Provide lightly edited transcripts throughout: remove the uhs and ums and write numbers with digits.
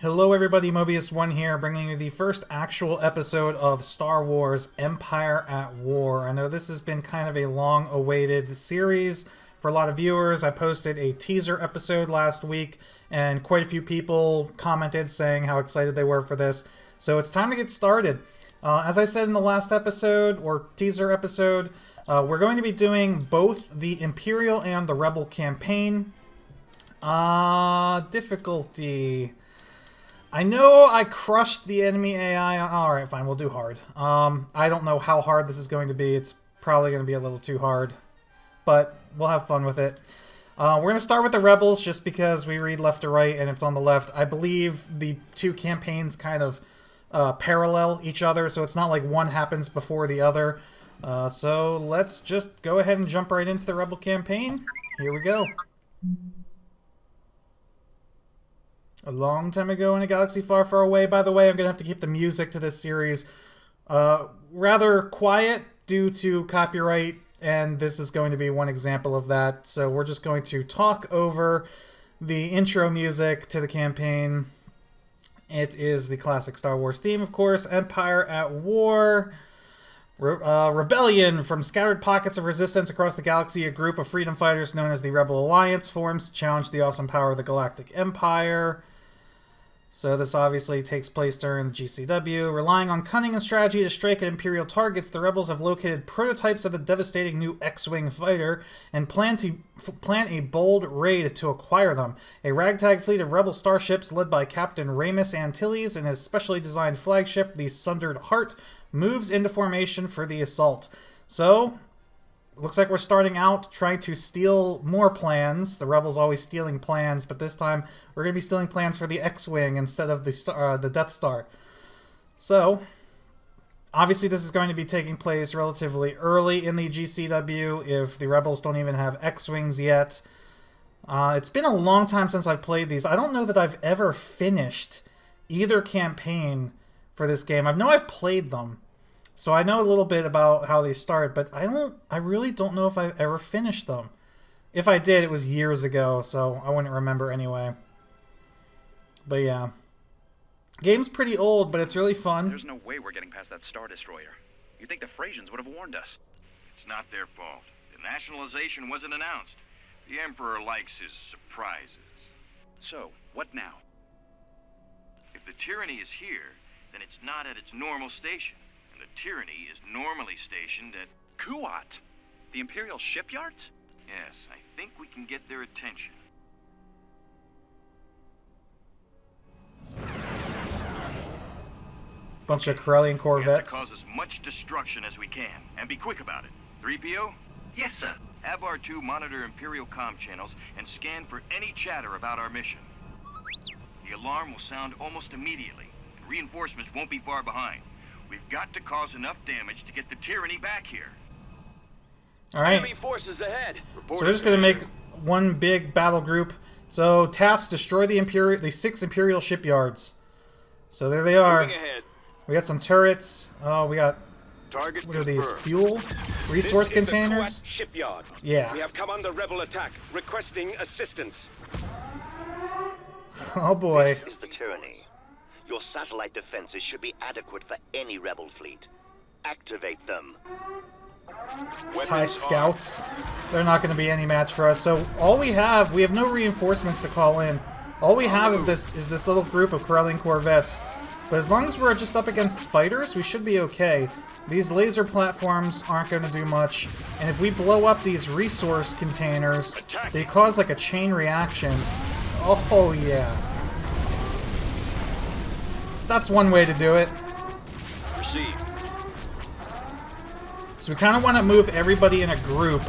Hello everybody, Mobius1 here, bringing you the first actual episode of Star Wars Empire at War. I know this has been kind of a long-awaited series for a lot of viewers. I posted a teaser episode last week, and quite a few people commented saying how excited they were for this. So it's time to get started. As I said in the last episode, or teaser episode, we're going to be doing both the Imperial and the Rebel campaign. Difficulty... I know I crushed the enemy AI. Alright, fine, we'll do hard. I don't know how hard this is going to be. It's probably going to be a little too hard. But we'll have fun with it. We're going to start with the Rebels just because we read left to right and it's on the left. I believe the two campaigns kind of parallel each other, so it's not like one happens before the other. So let's just go ahead and jump right into the Rebel campaign. Here we go. A long time ago in a galaxy far, far away. By the way, I'm going to have to keep the music to this series rather quiet due to copyright, and this is going to be one example of that. So we're just going to talk over the intro music to the campaign. It is the classic Star Wars theme, of course. Empire at War. Rebellion. From scattered pockets of resistance across the galaxy, a group of freedom fighters known as the Rebel Alliance forms to challenge the awesome power of the Galactic Empire. So this obviously takes place during the GCW. Relying on cunning and strategy to strike at Imperial targets, the Rebels have located prototypes of the devastating new X-Wing fighter and plan a bold raid to acquire them. A ragtag fleet of Rebel starships led by Captain Ramus Antilles and his specially designed flagship, the Sundered Heart, moves into formation for the assault. So, looks like we're starting out trying to steal more plans. The Rebels always stealing plans, but this time we're going to be stealing plans for the X-Wing instead of the Death Star. So, obviously this is going to be taking place relatively early in the GCW if the Rebels don't even have X-Wings yet. It's been a long time since I've played these. I don't know that I've ever finished either campaign for this game. I know I've played them. So I know a little bit about how they start, but I really don't know if I've ever finished them. If I did, it was years ago, so I wouldn't remember anyway. But yeah. Game's pretty old, but it's really fun. There's no way we're getting past that Star Destroyer. You'd think the Fresians would have warned us. It's not their fault. The nationalization wasn't announced. The Emperor likes his surprises. So, what now? If the tyranny is here, then it's not at its normal station. The tyranny is normally stationed at Kuat? The Imperial shipyards? Yes, I think we can get their attention. Bunch of Corellian Corvettes. We have to cause as much destruction as we can, and be quick about it. 3PO? Yes, sir. Have R2 monitor Imperial comm channels and scan for any chatter about our mission. The alarm will sound almost immediately, and reinforcements won't be far behind. We've got to cause enough damage to get the tyranny back here. Alright. Enemy forces ahead. So we're just going to make one big battle group. So, task, destroy the 6 Imperial shipyards. So there they are. We got some turrets. Oh, we got... Target what are these? confirmed. Fuel? Resource This is the containers? Kuat shipyard. Yeah. We have come under rebel attack, requesting assistance. Oh boy. This is the tyranny. Your satellite defenses should be adequate for any rebel fleet. Activate them. TIE scouts. They're not going to be any match for us. So all we have no reinforcements to call in. All we have of this is this little group of Corellian Corvettes. But as long as we're just up against fighters, we should be okay. These laser platforms aren't going to do much. And if we blow up these resource containers, they cause like a chain reaction. Oh yeah. That's one way to do it. Received. So we kind of want to move everybody in a group.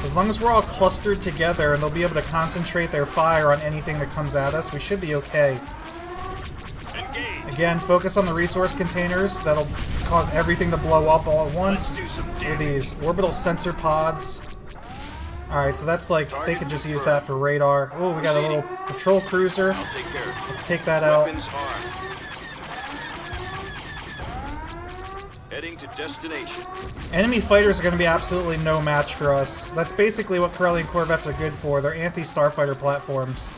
As long as we're all clustered together and they'll be able to concentrate their fire on anything that comes at us, we should be okay. Again, focus on the resource containers. That'll cause everything to blow up all at once. Or these orbital sensor pods. Alright, so that's like, they could just use that for radar. Oh, we got a little patrol cruiser. Let's take that out. Heading to destination. Enemy fighters are going to be absolutely no match for us. That's basically what Corellian Corvettes are good for. They're anti-starfighter platforms.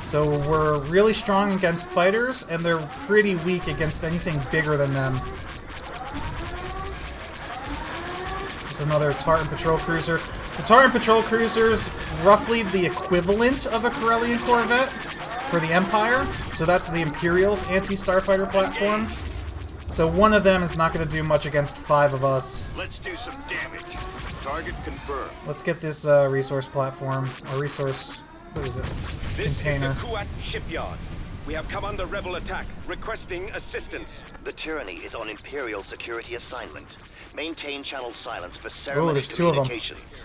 So we're really strong against fighters, and they're pretty weak against anything bigger than them. There's another Tartan patrol cruiser. The Tartan patrol cruiser is roughly the equivalent of a Corellian corvette for the Empire. So that's the Imperial's anti-starfighter platform. So one of them is not going to do much against 5 of us. Let's do some damage. Target confirmed. Let's get this resource platform, or resource, what is it? Container. This is the Kuat shipyard. We have come under rebel attack, requesting assistance. The Tyranny is on Imperial security assignment. Maintain channel silence for ceremony there's 2 of them. communications.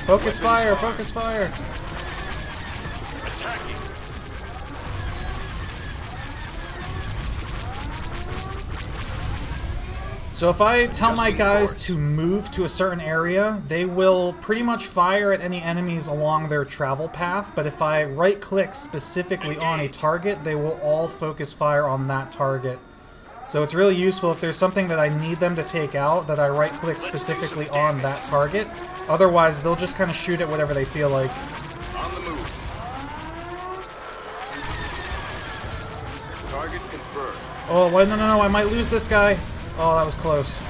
Focus fire, focus fire. Attacking. So if I tell my guys to move to a certain area, they will pretty much fire at any enemies along their travel path, but if I right-click specifically on a target, they will all focus fire on that target. So it's really useful if there's something that I need them to take out, that I right-click specifically on that target. Otherwise, they'll just kind of shoot at whatever they feel like. On the move. Target confirmed. Oh, wait, no, I might lose this guy. Oh, that was close.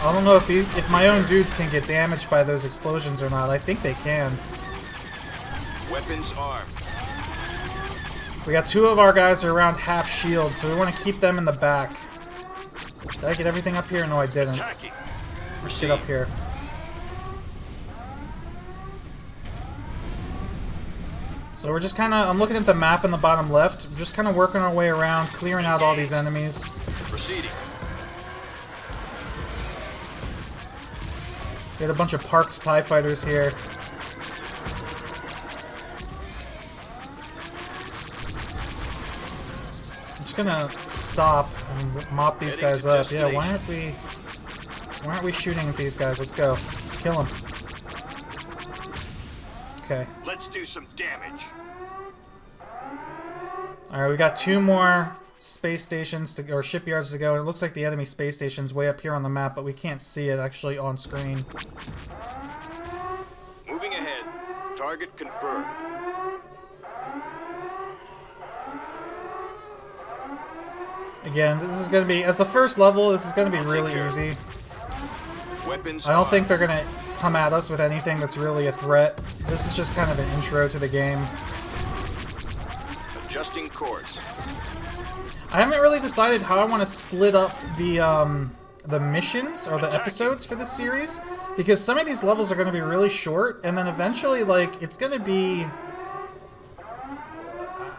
I don't know if my own dudes can get damaged by those explosions or not. I think they can. Weapons armed. We got 2 of our guys are around half shield, so we want to keep them in the back. Did I get everything up here? No, I didn't. Attacking. Let's get up here. So we're just kind of, I'm looking at the map in the bottom left. We're just kind of working our way around, clearing out all these enemies. Proceeding. We got a bunch of parked TIE fighters here. I'm just gonna stop and mop these guys up. Yeah, why aren't we shooting at these guys? Let's go. Kill them. Okay. Let's do some damage. Alright, we got 2 more space stations to, or shipyards to go. It looks like the enemy space station's way up here on the map, but we can't see it actually on screen. Moving ahead. Target confirmed. Again, this is going to be, as the first level, this is going to be really easy. Weapons I don't think they're going to come at us with anything that's really a threat. This is just kind of an intro to the game. adjusting course. I haven't really decided how I want to split up the missions or the episodes for this series, because some of these levels are going to be really short, and then eventually, like, it's going to be...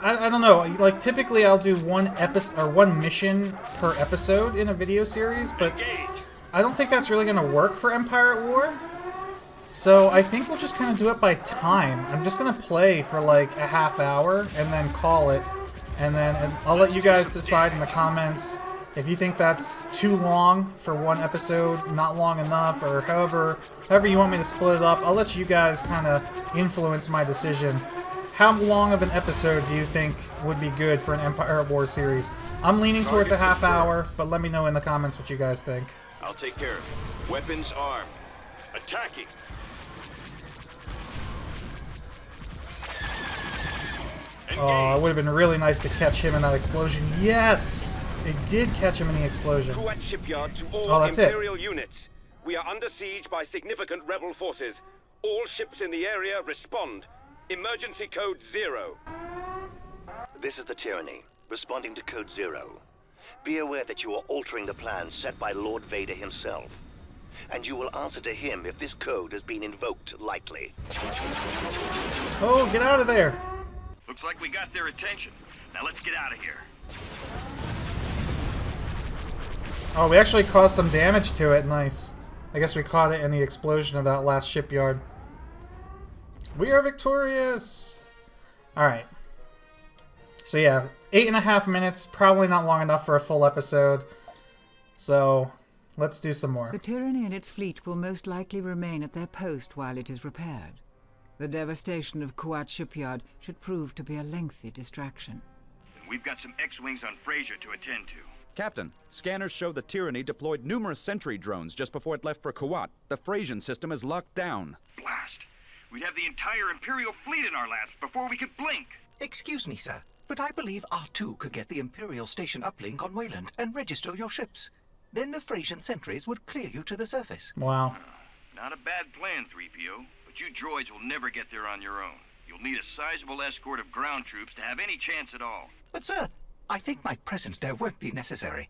I don't know, like, typically I'll do one episode or one mission per episode in a video series, but I don't think that's really going to work for Empire at War. So I think we'll just kind of do it by time. I'm just going to play for like a half hour and then call it, and then I'll let you guys decide in the comments if you think that's too long for one episode, not long enough, or however you want me to split it up. I'll let you guys kind of influence my decision. How long of an episode do you think would be good for an Empire at War series? I'm leaning towards a half hour, but let me know in the comments what you guys think. I'll take care of it. Weapons armed. Attacking. Oh, it would have been really nice to catch him in that explosion. Yes! It did catch him in the explosion. Kuat shipyard to all Oh, that's it. Imperial units. We are under siege by significant rebel forces. All ships in the area respond. Emergency code 0. This is the Tyranny, responding to Code 0. Be aware that you are altering the plan set by Lord Vader himself. And you will answer to him if this code has been invoked lightly. Oh, get out of there! Looks like we got their attention. Now let's get out of here. Oh, we actually caused some damage to it. Nice. I guess we caught it in the explosion of that last shipyard. We are victorious! Alright. So yeah, 8.5 minutes. Probably not long enough for a full episode. So, let's do some more. The Tyranny and its fleet will most likely remain at their post while it is repaired. The devastation of Kuat shipyard should prove to be a lengthy distraction. And we've got some X-Wings on Fresia to attend to. Captain, scanners show the Tyranny deployed numerous sentry drones just before it left for Kuat. The Fresian system is locked down. Blast. we'd have the entire Imperial fleet in our laps before we could blink. Excuse me, sir, but I believe R2 could get the Imperial station uplink on Wayland and register your ships. Then the Fresian sentries would clear you to the surface. Wow. Not a bad plan, 3PO, but you droids will never get there on your own. You'll need a sizable escort of ground troops to have any chance at all. But, sir, I think my presence there won't be necessary.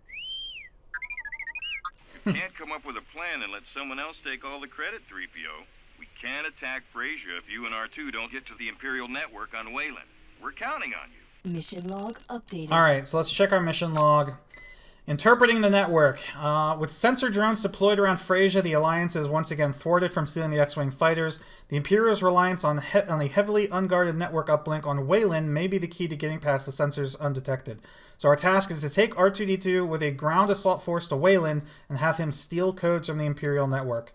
You can't come up with a plan and let someone else take all the credit, 3PO. We can't attack Fresia if you and R2 don't get to the Imperial network on Wayland. We're counting on you. Mission log updated. Alright, so let's check our mission log. Interpreting the network. With sensor drones deployed around Fresia, the Alliance is once again thwarted from stealing the X-Wing fighters. The Imperial's reliance on a heavily unguarded network uplink on Wayland may be the key to getting past the sensors undetected. So our task is to take R2-D2 with a ground assault force to Wayland and have him steal codes from the Imperial network.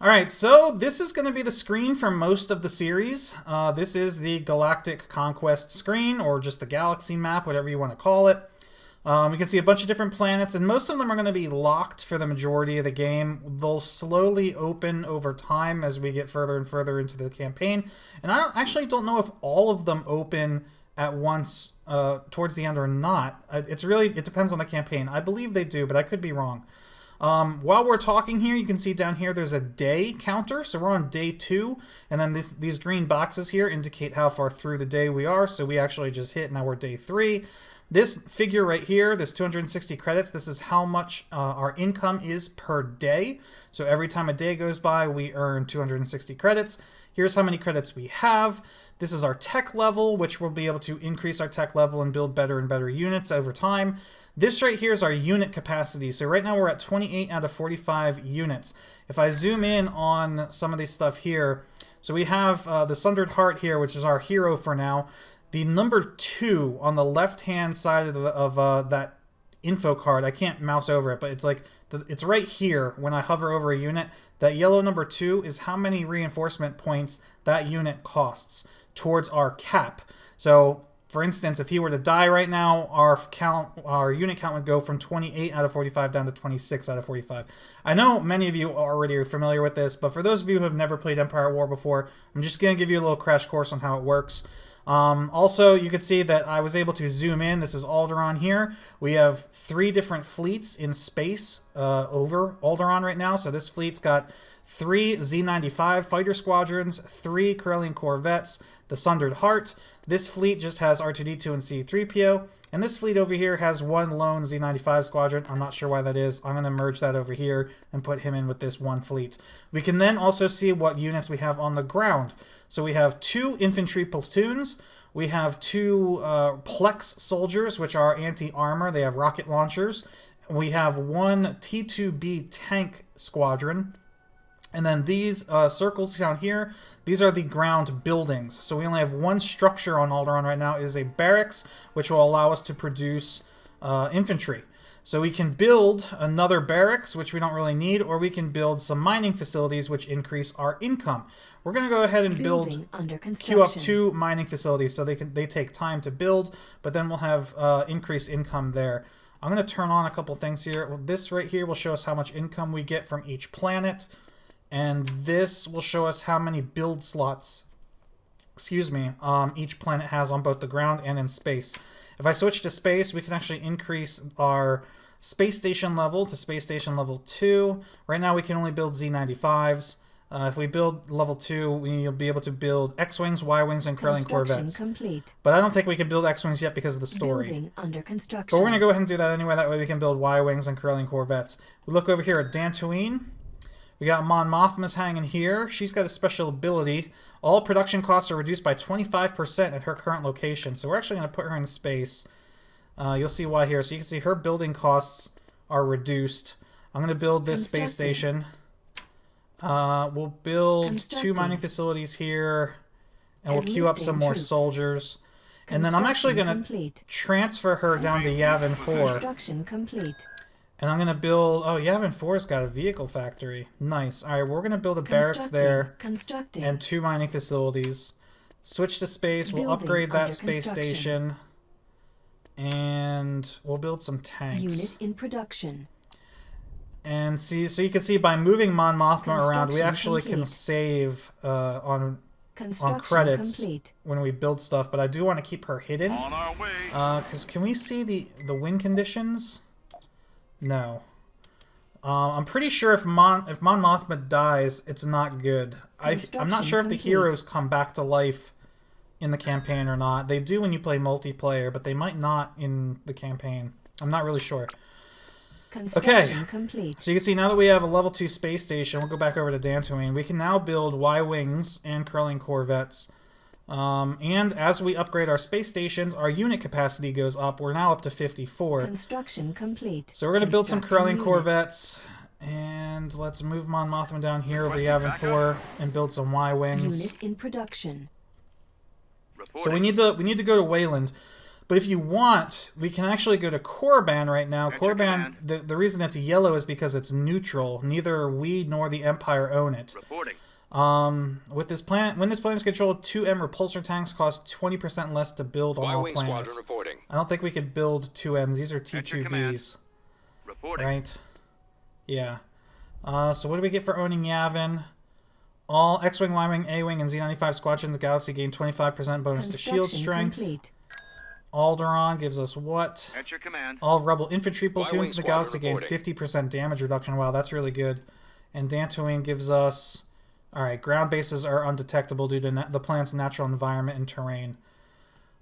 Alright, so this is going to be the screen for most of the series. This is the Galactic Conquest screen, or just the galaxy map, whatever you want to call it. You can see a bunch of different planets, and most of them are going to be locked for the majority of the game. They'll slowly open over time as we get further and further into the campaign. And I actually don't know if all of them open at once towards the end or not. It depends on the campaign. I believe they do, but I could be wrong. While we're talking here, you can see down here there's a day counter. So we're on day 2, and then these green boxes here indicate how far through the day we are. So we actually just hit, now we're day 3. This figure right here, this 260 credits, this is how much our income is per day. So every time a day goes by, we earn 260 credits. Here's how many credits we have. This is our tech level, which we'll be able to increase our tech level and build better and better units over time. This right here is our unit capacity. So right now we're at 28 out of 45 units. If I zoom in on some of this stuff here, so we have the Sundered Heart here, which is our hero for now. The number 2 on the left-hand side of that info card, I can't mouse over it, but it's like, it's right here when I hover over a unit. That yellow number 2 is how many reinforcement points that unit costs towards our cap. So, for instance, if he were to die right now, our unit count would go from 28 out of 45 down to 26 out of 45. I know many of you already are familiar with this, but for those of you who have never played Empire at War before, I'm just going to give you a little crash course on how it works. Also, you can see that I was able to zoom in. This is Alderaan here. We have 3 different fleets in space over Alderaan right now. So this fleet's got 3 Z-95 fighter squadrons, 3 Corellian corvettes, the Sundered Heart. This fleet just has R2-D2 and C-3PO. And this fleet over here has 1 lone Z-95 squadron. I'm not sure why that is. I'm going to merge that over here and put him in with this 1 fleet. We can then also see what units we have on the ground. So we have 2 infantry platoons. We have 2 Plex soldiers, which are anti-armor. They have rocket launchers. We have 1 T-2B tank squadron. And then these circles down here, these are the ground buildings. So we only have 1 structure on Alderaan right now. It is a barracks, which will allow us to produce infantry. So we can build another barracks, which we don't really need, or we can build some mining facilities, which increase our income. We're going to go ahead and build, queue up 2 mining facilities, so they take time to build, but then we'll have increased income there. I'm going to turn on a couple things here. Well, this right here will show us how much income we get from each planet, and this will show us how many build slots, each planet has on both the ground and in space. If I switch to space, we can actually increase our space station level to space station level 2. Right now we can only build Z-95s. If we build level 2, we'll be able to build X-Wings, Y-Wings, and Corellian corvettes. Complete. But I don't think we can build X-Wings yet because of the story. Building under construction. But we're going to go ahead and do that anyway. That way we can build Y-Wings and Corellian corvettes. We look over here at Dantooine. We got Mon Mothma's hanging here. She's got a special ability. All production costs are reduced by 25% at her current location. So we're actually going to put her in space. You'll see why here. So you can see her building costs are reduced. I'm going to build this space station. We'll build 2 mining facilities here. And we'll queue up some more soldiers. And then I'm actually going to transfer her down to Yavin 4. Construction complete. And I'm going to build... Oh, Yavin 4's got a vehicle factory. Nice. Alright, we're going to build a barracks there. And 2 mining facilities. Switch to space. We'll upgrade that space station. And we'll build some tanks. Unit in production. And see, so you can see by moving Mon Mothma around, we Construction actually can complete. save on Construction credits complete. when we build stuff. But I do want to keep her hidden. On our way. Because can we see the win conditions? No. I'm pretty sure if Mon Mothma dies, it's not good. I'm not sure if the complete. heroes come back to life in the campaign or not. They do when you play multiplayer, but they might not in the campaign. I'm not really sure. Construction complete. So you can see now that we have a level 2 space station, we'll go back over to Dantooine. We can now build Y-Wings and curling corvettes. And as we upgrade our space stations, our unit capacity goes up. We're now up to 54. Construction complete. So we're going to build some curling Construction corvettes. And let's move Mon Mothma down here over Yavin 4 and build some Y-Wings. Unit in production. So we need to go to Wayland. But if you want, we can actually go to Korriban right now. Korriban, the reason it's yellow is because it's neutral. Neither we nor the Empire own it. Reporting. With this planet, when this planet is controlled, 2M repulsor tanks cost 20% less to build on all planets. I don't think we could build 2Ms. These are T2Bs. Reporting. Right? Yeah. So what do we get for owning Yavin? All X-Wing, Y-Wing, A-Wing, and Z95 squadrons in the galaxy gain 25% bonus to shield strength. Complete. Alderaan gives us what? At your command. All Rebel infantry platoons in the galaxy gain 50% damage reduction. Wow, that's really good. And Dantooine gives us... Alright, ground bases are undetectable due to the planet's natural environment and terrain.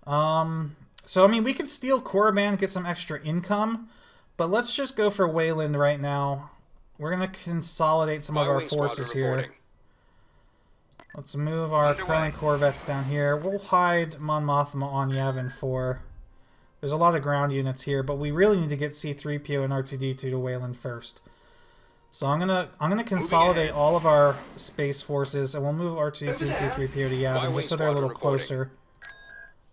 So, I mean, we could steal Korriban, get some extra income, but let's just go for Wayland right now. We're going to consolidate some of our forces here. Let's move our curling corvettes down here. We'll hide Mon Mothma on Yavin 4. There's a lot of ground units here, but we really need to get C-3PO and R2-D2 to Wayland first. So I'm gonna consolidate all of our space forces, and we'll move R2-D2 and C-3PO to Yavin just so they're a little closer.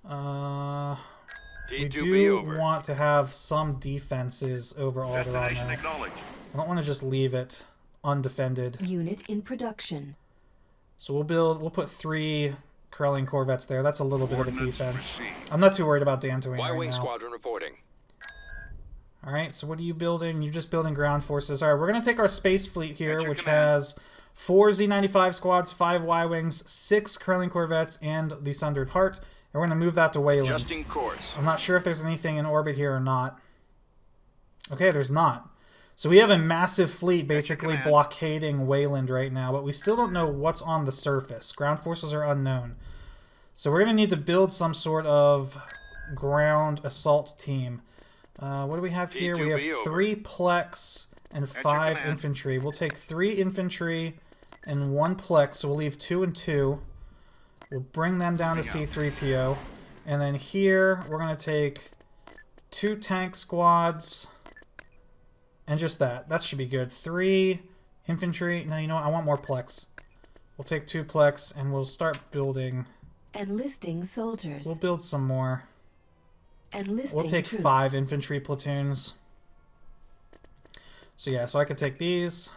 We do want to have some defenses over Alderaan though. I don't want to just leave it undefended. Unit in production. So we'll put 3 curling corvettes there. That's a little bit of a defense. I'm not too worried about Dantooine right now. Squadron reporting. Alright, so what are you building? You're just building ground forces. Alright, we're going to take our space fleet here, which has 4 Z95 squads, 5 Y-Wings, 6 curling corvettes, and the Sundered Heart. And we're going to move that to Wayland. Just in course. I'm not sure if there's anything in orbit here or not. Okay, there's not. So we have a massive fleet basically blockading Wayland right now, but we still don't know what's on the surface. Ground forces are unknown. So we're going to need to build some sort of ground assault team. What do we have here? We have 3 Plex and 5 infantry. We'll take 3 infantry and 1 Plex, so we'll leave 2 and 2. We'll bring them down to C-3PO. And then here, we're going to take 2 tank squads... And just that. That should be good. 3 infantry. No, you know what? I want more Plex. We'll take 2 Plex, and we'll start building... Enlisting soldiers. We'll build some more. Enlisting We'll take troops. 5 infantry platoons. So yeah, so I could take these,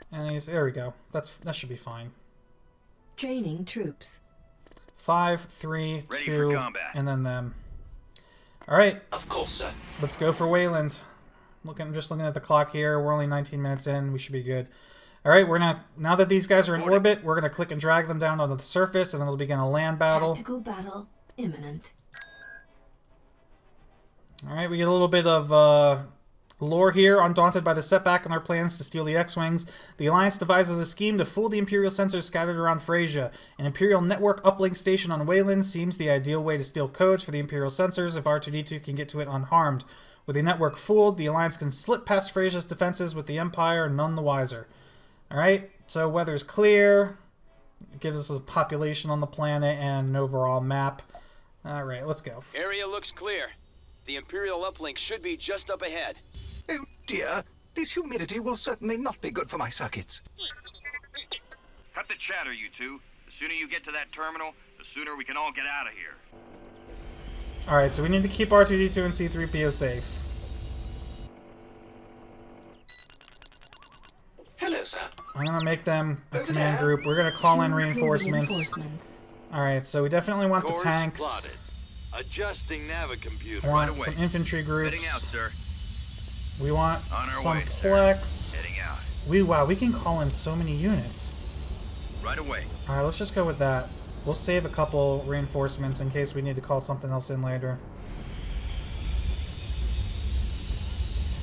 and these. There we go. that should be fine. Training troops. 5, 3, 2, and then them. Alright. Of course, sir. Let's go for Wayland. Just looking at the clock here, we're only 19 minutes in. We should be good. All right, now that these guys are in orbit, we're gonna click and drag them down onto the surface, and then we'll begin a land battle. Tactical battle imminent. All right, we get a little bit of lore here. Undaunted by the setback in their plans to steal the X-Wings, the Alliance devises a scheme to fool the Imperial sensors scattered around Fresia. An Imperial network uplink station on Wayland seems the ideal way to steal codes for the Imperial sensors if R2-D2 can get to it unharmed. With the network fooled, the Alliance can slip past Fresia's defenses with the Empire none the wiser. Alright, so weather's clear. It gives us a population on the planet and an overall map. Alright, let's go. Area looks clear. The Imperial uplink should be just up ahead. Oh dear, this humidity will certainly not be good for my circuits. Cut the chatter, you two. The sooner you get to that terminal, the sooner we can all get out of here. Alright, so we need to keep R2-D2 and C-3PO safe. Hello, sir. I'm gonna make them a command group. We're gonna call in reinforcements. Alright, so we definitely want the tanks. Adjusting navigacomputer. I want some infantry groups. Heading out, sir. We want On our some way, sir. plex. Heading out. Wow, we can call in so many units. Right away. Alright, let's just go with that. We'll save a couple reinforcements in case we need to call something else in later.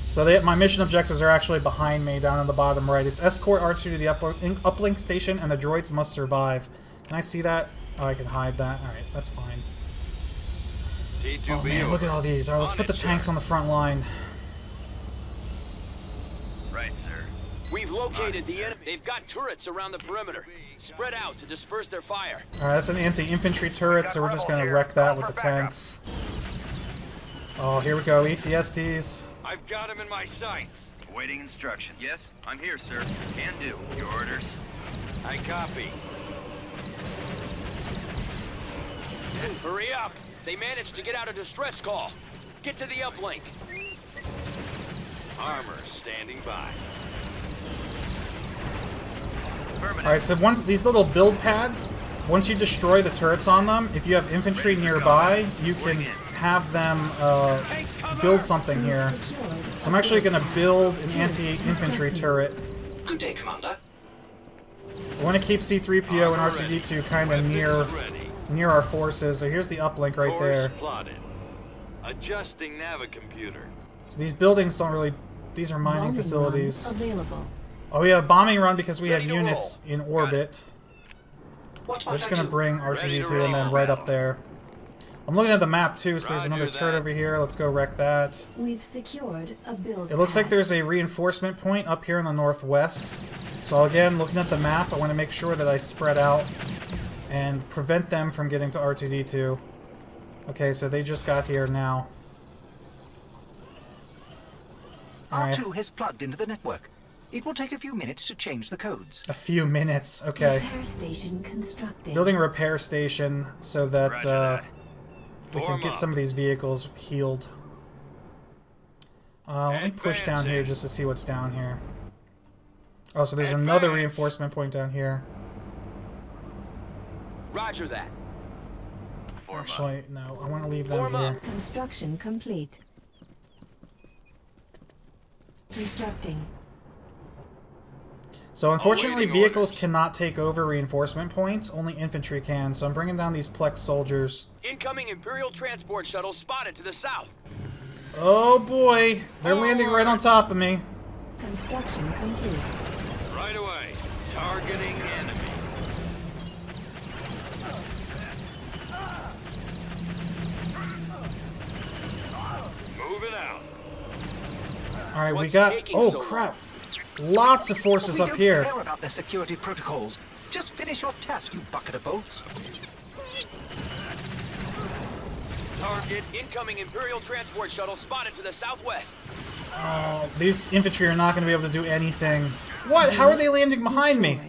So my mission objectives are actually behind me down in the bottom right. It's escort R2 to the uplink station and the droids must survive. Can I see that? Oh, I can hide that. Alright, that's fine. Oh man, look at all these. Alright, let's put the tanks on the front line. Right, sir. We've located the enemy. They've got turrets around the perimeter. Spread out to disperse their fire. Alright, that's an anti-infantry turret, so we're just gonna wreck that with the tanks. Oh, here we go, ETSTs. I've got him in my sights. Awaiting instructions. Yes, I'm here, sir. Can do. Your orders. I copy. Hurry up! They managed to get out a distress call. Get to the uplink. Armor standing by. Alright, so once these little build pads, once you destroy the turrets on them, if you have infantry nearby, you can have them build something here. So I'm actually going to build an anti-infantry turret. Good day, Commander. I want to keep C-3PO and R2-D2 kind of near our forces. So here's the uplink right there. Adjusting navicomputer. So these buildings don't really... These are mining Bombing facilities. run available. Oh, we have a bombing run because we have Ready to units roll. in orbit. We're just going to bring R2-D2 and then right up there. I'm looking at the map too, so there's another turret over here. Let's go wreck that. We've secured a build It looks like pad. there's a reinforcement point up here in the northwest. So again, looking at the map, I want to make sure that I spread out and prevent them from getting to R2-D2. Okay, so they just got here now. Alright, R2 has plugged into the network. It will take a few minutes to change the codes. a few minutes. Okay. Repair station constructed. Building a repair station so that we can get some of these vehicles healed. Let me push down here just to see what's down here. Oh, so there's another reinforcement point down here. Roger that. Actually, no, I want to leave them here. Construction complete. Constructing. So unfortunately, vehicles cannot take over reinforcement points. Only infantry can. So I'm bringing down these Plex soldiers. Incoming Imperial transport shuttle spotted to the south. Oh boy, they're landing right on top of me. Construction complete. Right away. Targeting enemy. Moving out. All right, we What's got. taking Oh so crap! Lots of forces We up don't here. care about their security protocols. Just finish your task, you bucket of bolts. Target. Incoming Imperial transport shuttle spotted to the southwest. These infantry are not going to be able to do anything. What? How are they landing behind me?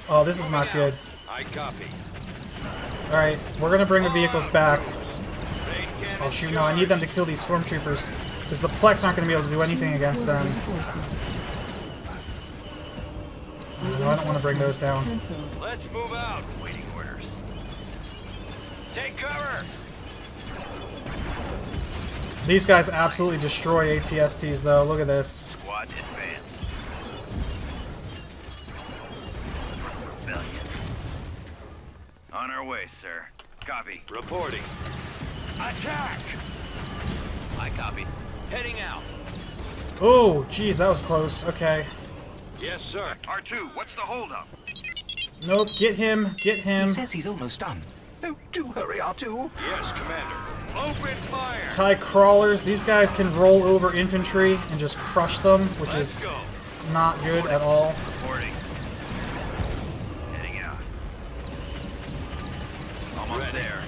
Oh, this is not good. I copy. All right, we're going to bring the vehicles back. Oh shoot! No, I need them to kill these stormtroopers because the Plex aren't going to be able to do anything against them. No, I don't want to bring those down. Cancelled. Let's move out. Waiting orders. Take cover. These guys absolutely destroy ATSTs, though. Look at this. Squad advance. Rebellion. On our way, sir. Copy. Reporting. Attack! I copy. Heading out. Oh, geez, that was close. Okay. Yes, sir. R2, what's the holdup? Nope, get him, get him. He says he's almost done. Oh, do hurry, R2. Yes, Commander. Open fire! TIE crawlers, these guys can roll over infantry and just crush them, which Let's is go. not good at all. Reporting. Heading out. Almost there.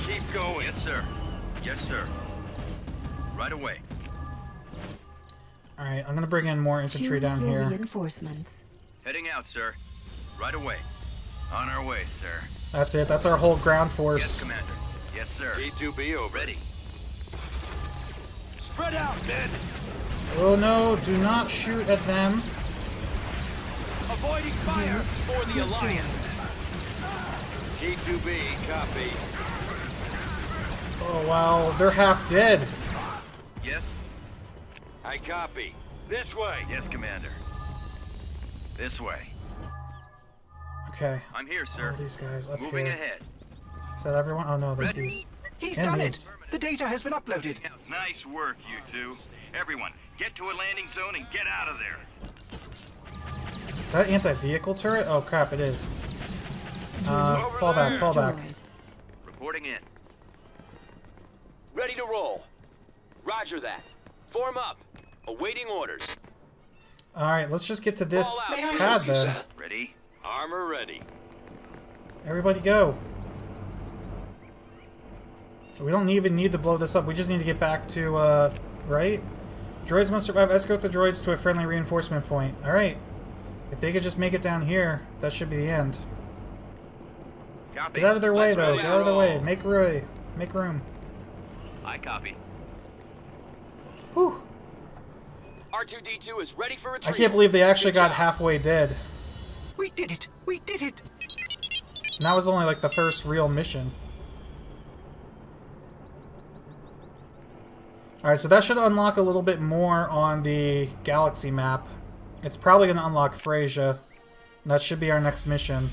Keep going. Yes, sir. Yes, sir. Right away. Alright, I'm gonna bring in more infantry Choose down for here. reinforcements. Heading out, sir. Right away. On our way, sir. That's it, that's our whole ground Yes, force. Commander. Yes, sir. T2B over. Ready. Spread out, men. Oh no, do not shoot at them. Avoiding fire for the Alliance. T2B, copy. Oh wow, they're half dead. Yes. I copy. This way. Yes, Commander. This way. Okay. I'm here, sir. All these guys up Moving here. ahead. Is that everyone? Oh no, there's these. He's And done these. it! The data has been uploaded. Nice work, you two. Everyone, get to a landing zone and get out of there. Is that anti-vehicle turret? Oh crap, it is. Fall back, fall back. Reporting in. Ready to roll. Roger that. Form up. Awaiting orders. Alright, let's just get to this Fall out. pad then. Ready? Armor ready. Everybody go. We don't even need to blow this up. We just need to get back to, right? Droids must survive. Escort the droids to a friendly reinforcement point. Alright. If they could just make it down here, that should be the end. Copy. Get out of their way, Let's though. roll. Get out of the way. Make room. Make room. I copy. Whew. R2-D2 is ready for I retrieval. can't believe they actually Good got job. halfway dead. We did it! We did it! And that was only like the first real mission. Alright, so that should unlock a little bit more on the galaxy map. It's probably going to unlock Fresia. That should be our next mission.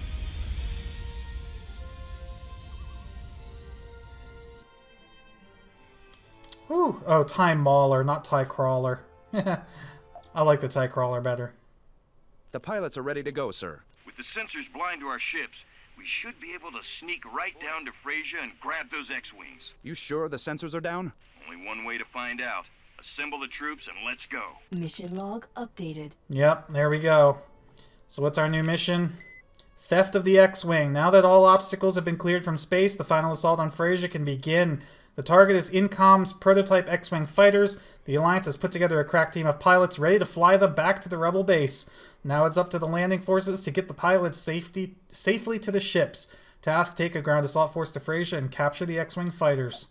Ooh. Oh, Time Mauler, not Tie Crawler. I like the Tie Crawler better. The pilots are ready to go, sir. With the sensors blind to our ships, we should be able to sneak right down to Fresia and grab those X-Wings. You sure the sensors are down? Only one way to find out. Assemble the troops and let's go. Mission log updated. Yep, there we go. So what's our new mission? Theft of the X-Wing. Now that all obstacles have been cleared from space, the final assault on Fresia can begin. The target is Incom's prototype X-Wing fighters. The Alliance has put together a crack team of pilots ready to fly them back to the Rebel base. Now it's up to the landing forces to get the pilots safely to the ships. Task, take a ground assault force to Fresia and capture the X-Wing fighters.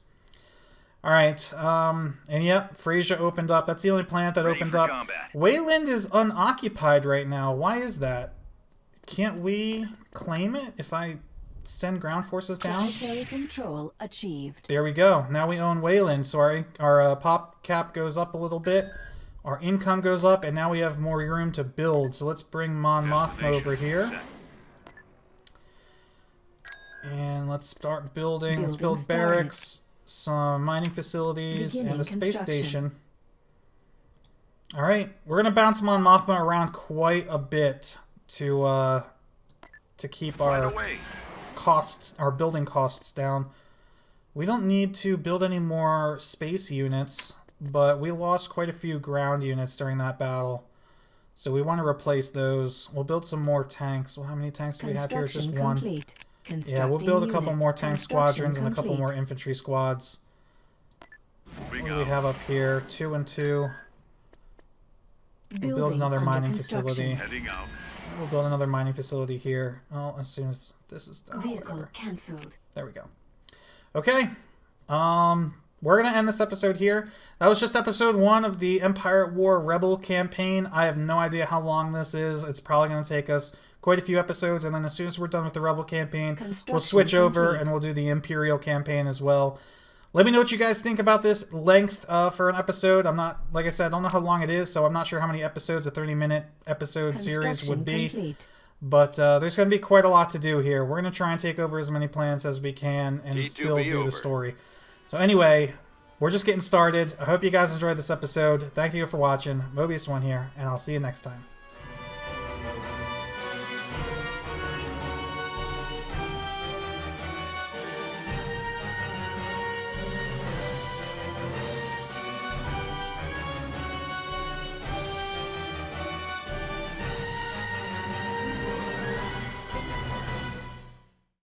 Alright, and yep, Fresia opened up. That's the only planet that Ready opened for up. combat. Wayland is unoccupied right now. Why is that? Can't we claim it if I send ground forces down? Planetary control achieved. There we go. Now we own Wayland. So our pop cap goes up a little bit. Our income goes up, and now we have more room to build. So let's bring Mon Mothma over here. And let's start building. Let's build barracks, some mining facilities, and a space station. Alright, we're going to bounce Mon Mothma around quite a bit to keep our costs, our building costs down. We don't need to build any more space units, but we lost quite a few ground units during that battle. So we want to replace those. We'll build some more tanks. Well, how many tanks do we have here? It's just one. Yeah, we'll build a couple more tank squadrons and a couple more infantry squads. What do we have up here? 2 and 2. We'll build another mining facility. We'll build another mining facility here. Oh, as soon as this is done. Vehicle cancelled. There we go. Okay. We're going to end this episode here. That was just episode 1 of the Empire at War Rebel campaign. I have no idea how long this is. It's probably going to take us quite a few episodes, and then as soon as we're done with the Rebel campaign, we'll switch over and we'll do the Imperial campaign as well. Let me know what you guys think about this length for an episode. I'm not, like I said, I don't know how long it is, so I'm not sure how many episodes a 30-minute episode series would be. Complete. But there's going to be quite a lot to do here. We're going to try and take over as many planets as we can and still do the story. So anyway, we're just getting started. I hope you guys enjoyed this episode. Thank you for watching. Mobius1 here, and I'll see you next time.